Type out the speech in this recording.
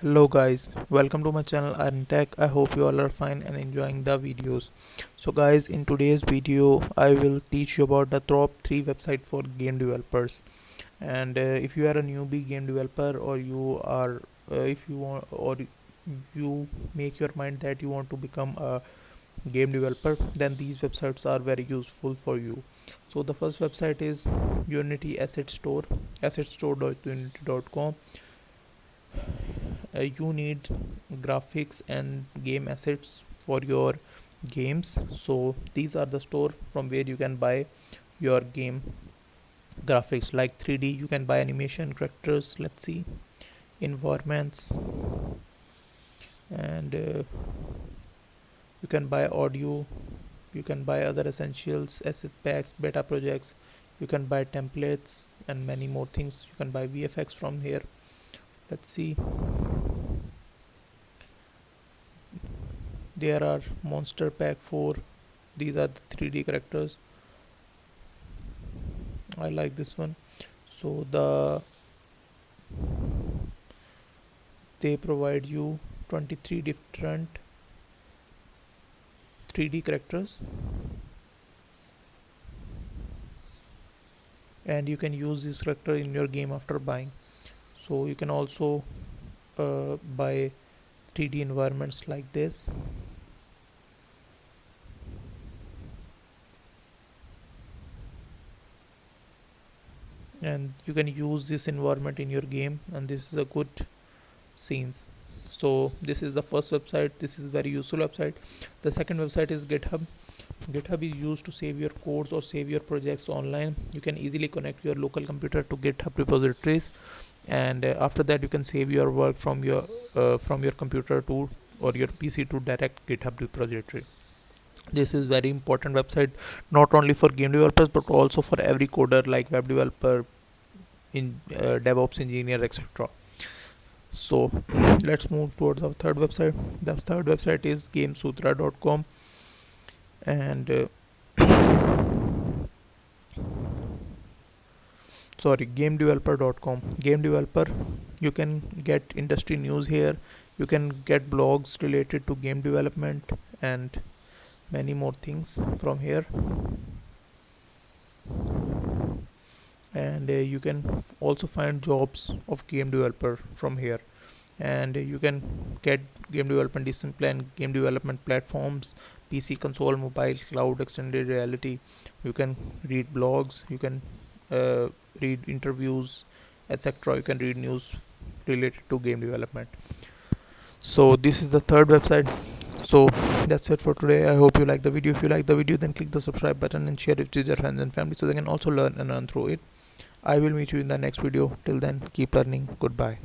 Hello guys, welcome to my channel Iron Tech. I hope you all are fine and enjoying the videos. So guys, in today's video I will teach you about the top 3 website for game developers. And if you are a newbie game developer, or you are if you want, or you make your mind that you want to become a game developer, then these websites are very useful for you. So the first website is Unity Asset Store, assetstore.unity.com. You need graphics and game assets for your games, so these are the store from where you can buy your game graphics like 3D. You can buy animation characters, let's see, environments, and you can buy audio, you can buy other essentials, asset packs, beta projects, you can buy templates and many more things. You can buy VFX from here. Let's see, there are monster pack 4. These are the 3D characters. I like this one. So they provide you 23 different 3D characters, and you can use this character in your game after buying. So you can also buy 3D environments like this. And you can use this environment in your game, and this is a good scenes. So this is the first website. This is very useful website. The second website is GitHub. GitHub is used to save your codes or save your projects online. You can easily connect your local computer to GitHub repositories, and after that you can save your work from your computer to or your PC to direct GitHub repository. This is very important website, not only for game developers but also for every coder like web developer, in DevOps engineer, etc. So let's move towards our third website. The third website is gamesutra.com, and sorry, gamedeveloper.com. Game developer, you can get industry news here, you can get blogs related to game development and many more things from here. And you can also find jobs of game developer from here, and you can get game development discipline, game development platforms, PC, console, mobile, cloud, extended reality. You can read blogs, you can read interviews, etc. You can read news related to game development. So this is the third website. So that's it for today. I hope you like the video. If you like the video, then click the subscribe button and share it with your friends and family so they can also learn and earn through it. I will meet you in the next video. Till then, keep learning. Goodbye.